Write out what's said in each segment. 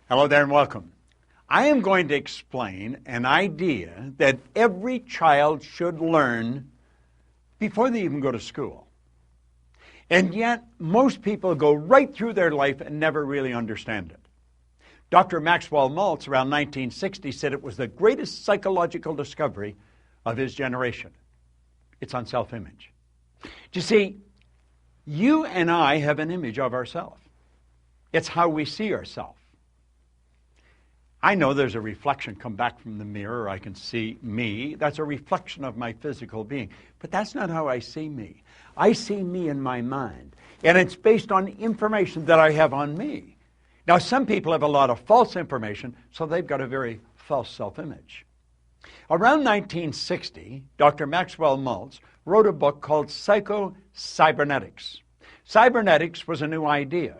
Hello there and welcome. I am going to explain an idea that every child should learn before they even go to school. And yet, most people go right through their life and never really understand it. Dr. Maxwell Maltz, around 1960, said it was the greatest psychological discovery of his generation. It's on self-image. You see, you and I have an image of ourselves. It's how we see ourselves. I know there's a reflection come back from the mirror. I can see me. That's a reflection of my physical being. But that's not how I see me. I see me in my mind. And it's based on information that I have on me. Now, some people have a lot of false information, so they've got a very false self-image. Around 1960, Dr. Maxwell Maltz wrote a book called Psycho-Cybernetics. Cybernetics was a new idea.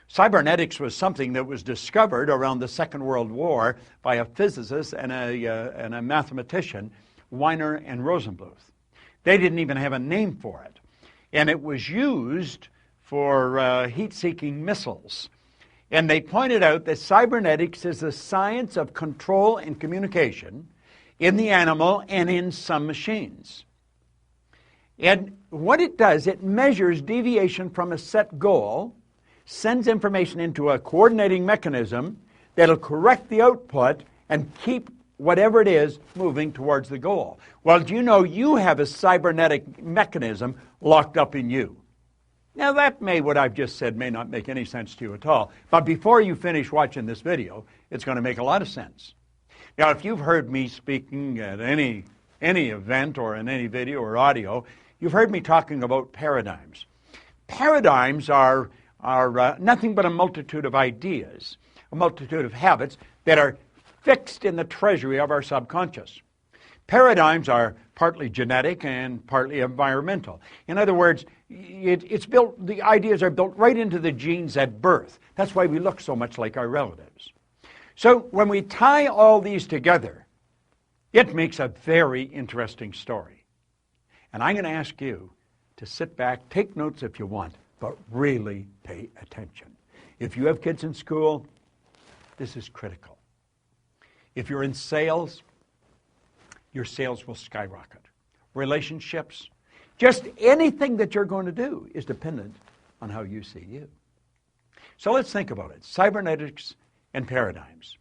Cybernetics was something that was discovered around the Second World War by a physicist and a mathematician, Wiener and Rosenbluth. They didn't even have a name for it. And it was used for heat-seeking missiles. And they pointed out that cybernetics is the science of control and communication in the animal and in some machines. And what it does, it measures deviation from a set goal, sends information into a coordinating mechanism that'll correct the output and keep whatever it is moving towards the goal. Well, do you know you have a cybernetic mechanism locked up in you? Now, what I've just said may not make any sense to you at all, but before you finish watching this video, it's going to make a lot of sense. Now, if you've heard me speaking at any event or in any video or audio, you've heard me talking about paradigms. Paradigms are nothing but a multitude of ideas, a multitude of habits that are fixed in the treasury of our subconscious. Paradigms are partly genetic and partly environmental. In other words, the ideas are built right into the genes at birth. That's why we look so much like our relatives. So when we tie all these together, it makes a very interesting story. And I'm going to ask you to sit back, take notes if you want, but really pay attention. If you have kids in school, this is critical. If you're in sales, your sales will skyrocket. Relationships, just anything that you're going to do is dependent on how you see you. So let's think about it. Cybernetics and paradigms.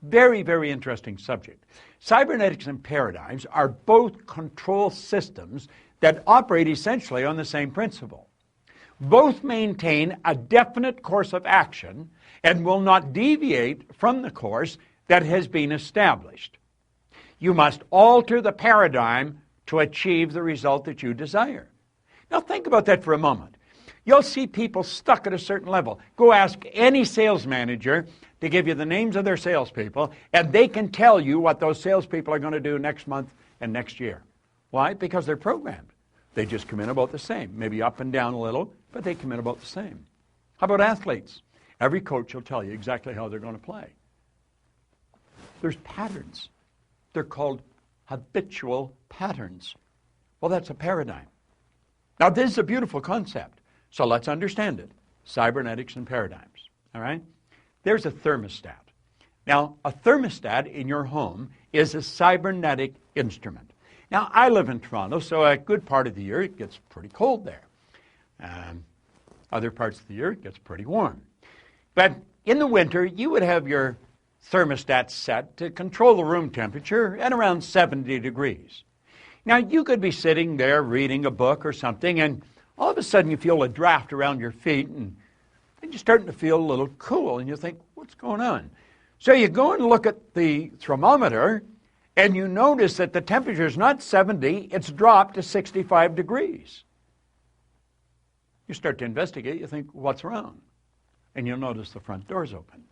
Very, very interesting subject. Cybernetics and paradigms are both control systems that operate essentially on the same principle. Both maintain a definite course of action and will not deviate from the course that has been established. You must alter the paradigm to achieve the result that you desire. Now think about that for a moment. You'll see people stuck at a certain level. Go ask any sales manager to give you the names of their salespeople, and they can tell you what those salespeople are going to do next month and next year. Why? Because they're programmed. They just come in about the same, maybe up and down a little, but they come in about the same. How about athletes? Every coach will tell you exactly how they're going to play. There's patterns. They're called habitual patterns. Well, that's a paradigm. Now, this is a beautiful concept, so let's understand it. Cybernetics and paradigms, all right? There's a thermostat. Now, a thermostat in your home is a cybernetic instrument. Now, I live in Toronto, so a good part of the year it gets pretty cold there. Other parts of the year it gets pretty warm. But in the winter, you would have your thermostat set to control the room temperature at around 70 degrees. Now, you could be sitting there reading a book or something, and all of a sudden you feel a draft around your feet, and you're starting to feel a little cool, and you think, what's going on? So you go and look at the thermometer, and you notice that the temperature is not 70, it's dropped to 65 degrees. You start to investigate, you think, what's wrong? And you'll notice the front door's open.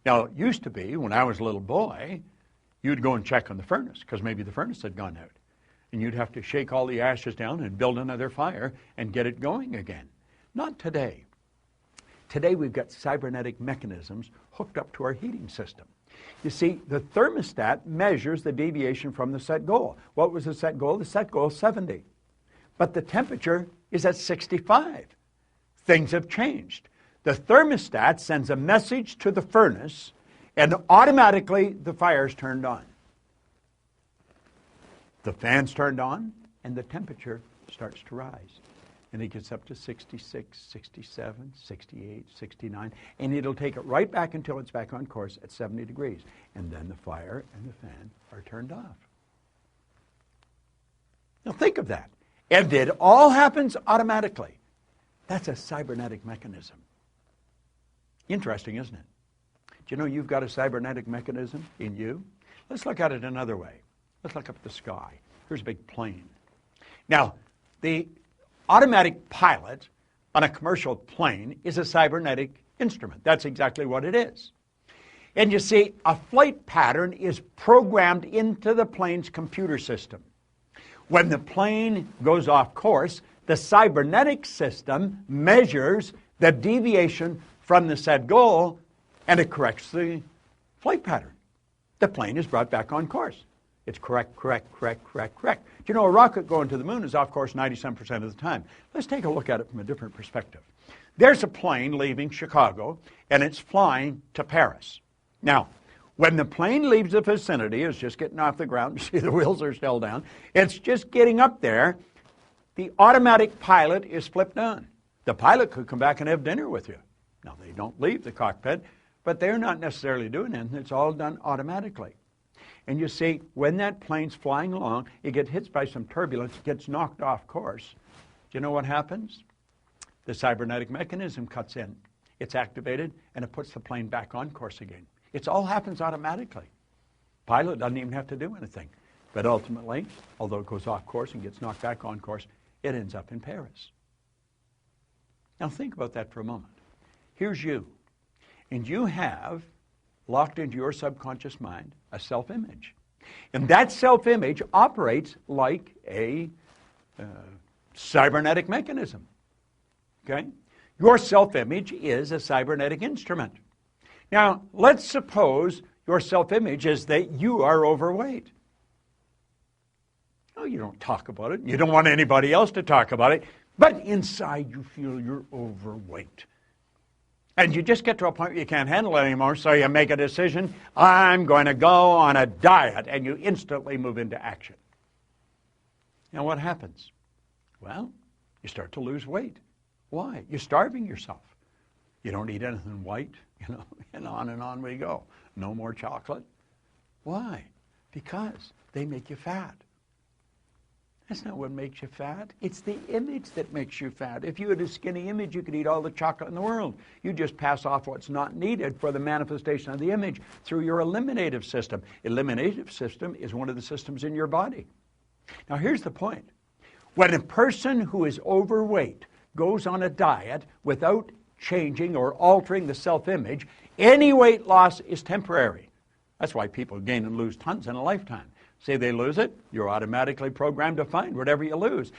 Now, it used to be, when I was a little boy, you'd go and check on the furnace, because maybe the furnace had gone out. And you'd have to shake all the ashes down and build another fire and get it going again. Not today. Today we've got cybernetic mechanisms hooked up to our heating system. You see, the thermostat measures the deviation from the set goal. What was the set goal? The set goal is 70. But the temperature is at 65. Things have changed. The thermostat sends a message to the furnace, and automatically the fire's turned on. The fan's turned on, and the temperature starts to rise. And it gets up to 66, 67, 68, 69, and it'll take it right back until it's back on course at 70 degrees. And then the fire and the fan are turned off. Now think of that. And it all happens automatically. That's a cybernetic mechanism. Interesting, isn't it? Do you know you've got a cybernetic mechanism in you? Let's look at it another way. Let's look up at the sky. Here's a big plane. Now, the automatic pilot on a commercial plane is a cybernetic instrument. That's exactly what it is. And you see, a flight pattern is programmed into the plane's computer system. When the plane goes off course, the cybernetic system measures the deviation from the said goal, and it corrects the flight pattern. The plane is brought back on course. It's correct. Do you know a rocket going to the moon is off course 97% of the time? Let's take a look at it from a different perspective. There's a plane leaving Chicago, and it's flying to Paris. Now, when the plane leaves the vicinity, it's just getting off the ground. You see the wheels are still down. It's just getting up there. The automatic pilot is flipped on. The pilot could come back and have dinner with you. Now, they don't leave the cockpit, but they're not necessarily doing anything. It's all done automatically. And you see, when that plane's flying along, it gets hit by some turbulence, gets knocked off course. Do you know what happens? The cybernetic mechanism cuts in. It's activated, and it puts the plane back on course again. It all happens automatically. Pilot doesn't even have to do anything. But ultimately, although it goes off course and gets knocked back on course, it ends up in Paris. Now think about that for a moment. Here's you. And you have, locked into your subconscious mind, a self-image. And that self-image operates like a cybernetic mechanism. Okay? Your self-image is a cybernetic instrument. Now, let's suppose your self-image is that you are overweight. Oh, you don't talk about it. You don't want anybody else to talk about it. But inside you feel you're overweight. And you just get to a point where you can't handle it anymore, so you make a decision, I'm going to go on a diet, and you instantly move into action. Now what happens? Well, you start to lose weight. Why? You're starving yourself. You don't eat anything white, and on we go. No more chocolate. Why? Because they make you fat. That's not what makes you fat. It's the image that makes you fat. If you had a skinny image, you could eat all the chocolate in the world. You just pass off what's not needed for the manifestation of the image through your eliminative system. Eliminative system is one of the systems in your body. Now here's the point. When a person who is overweight goes on a diet without changing or altering the self-image, any weight loss is temporary. That's why people gain and lose tons in a lifetime. Say they lose it, you're automatically programmed to find whatever you lose.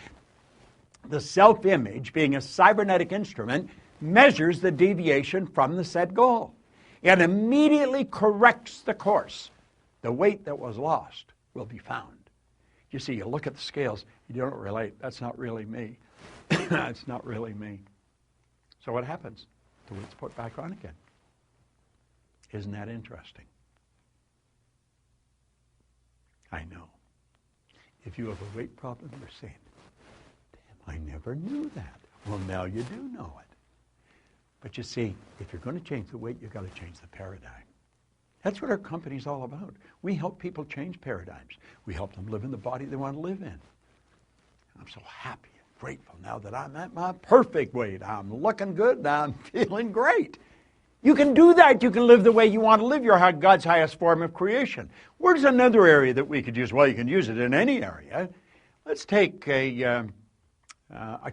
The self-image, being a cybernetic instrument, measures the deviation from the set goal and immediately corrects the course. The weight that was lost will be found. You see, you look at the scales, you don't relate. That's not really me. That's not really me. So what happens? The weight's put back on again. Isn't that interesting? I know. If you have a weight problem, you're saying, damn, I never knew that. Well, now you do know it. But you see, if you're going to change the weight, you've got to change the paradigm. That's what our company's all about. We help people change paradigms. We help them live in the body they want to live in. I'm so happy and grateful now that I'm at my perfect weight. I'm looking good. I'm feeling great. You can do that. You can live the way you want to live. You're God's highest form of creation. Where's another area that we could use? Well, you can use it in any area. Let's take a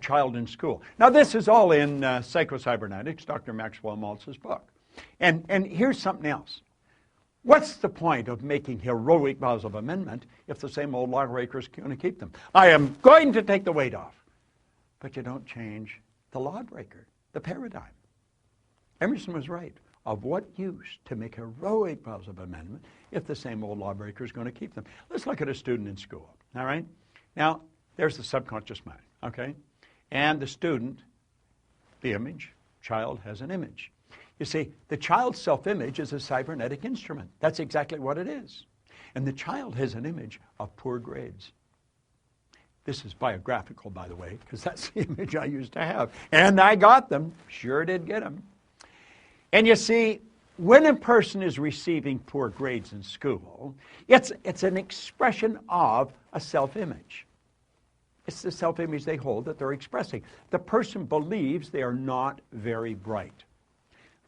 child in school. Now, this is all in Psycho-Cybernetics, Dr. Maxwell Maltz's book. And here's something else. What's the point of making heroic vows of amendment if the same old lawbreakers are going to keep them? I am going to take the weight off. But you don't change the lawbreaker, the paradigm. Emerson was right. Of what use to make heroic vows of amendment if the same old lawbreaker is going to keep them? Let's look at a student in school, all right? Now, there's the subconscious mind, okay? And the student, the image, child has an image. You see, the child's self-image is a cybernetic instrument. That's exactly what it is. And the child has an image of poor grades. This is biographical, by the way, because that's the image I used to have. And I got them. Sure did get them. And you see, when a person is receiving poor grades in school, it's an expression of a self-image. It's the self-image they hold that they're expressing. The person believes they are not very bright.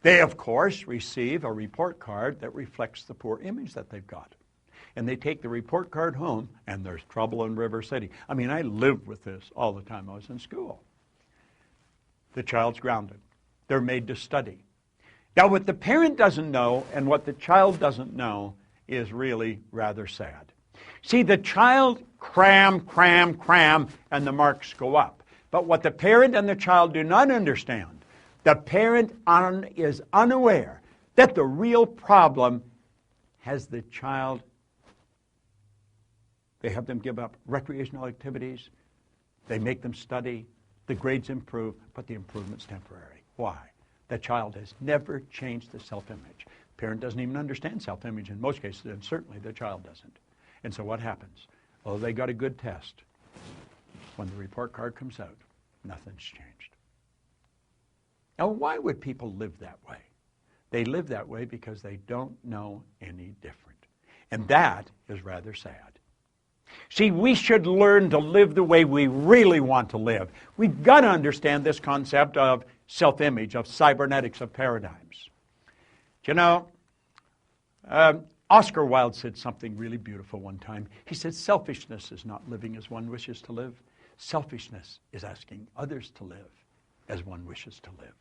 They, of course, receive a report card that reflects the poor image that they've got. And they take the report card home, and there's trouble in River City. I mean, I lived with this all the time I was in school. The child's grounded. They're made to study. Now, what the parent doesn't know and what the child doesn't know is really rather sad. See, the child cram, and the marks go up. But what the parent and the child do not understand, the parent is unaware that the real problem has the child. They have them give up recreational activities. They make them study. The grades improve, but the improvement's temporary. Why? The child has never changed the self-image. Parent doesn't even understand self-image in most cases, and certainly the child doesn't. And so what happens? Well, they got a good test. When the report card comes out, nothing's changed. Now, why would people live that way? They live that way because they don't know any different. And that is rather sad. See, we should learn to live the way we really want to live. We've got to understand this concept of self-image, of cybernetics, of paradigms. You know, Oscar Wilde said something really beautiful one time. He said, selfishness is not living as one wishes to live. Selfishness is asking others to live as one wishes to live.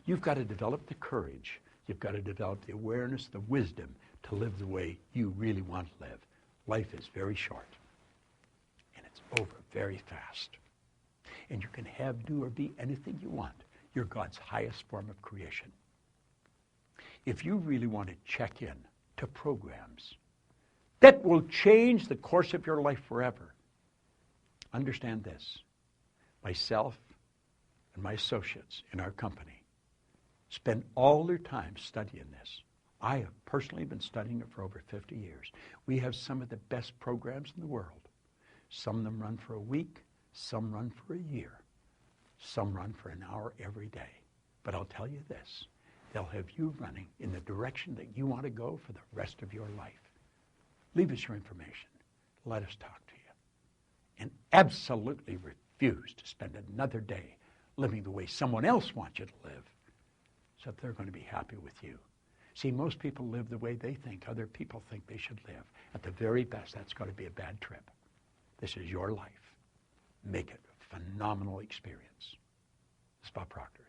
You've got to develop the courage. You've got to develop the awareness, the wisdom to live the way you really want to live. Life is very short, and it's over very fast. And you can have, do, or be anything you want. You're God's highest form of creation. If you really want to check in to programs that will change the course of your life forever, understand this. Myself and my associates in our company spend all their time studying this. I have personally been studying it for over 50 years. We have some of the best programs in the world. Some of them run for a week, some run for a year, some run for an hour every day. But I'll tell you this, they'll have you running in the direction that you want to go for the rest of your life. Leave us your information. Let us talk to you. And absolutely refuse to spend another day living the way someone else wants you to live, so that they're going to be happy with you. See, most people live the way they think other people think they should live. At the very best, that's going to be a bad trip. This is your life. Make it a phenomenal experience. This is Bob Proctor.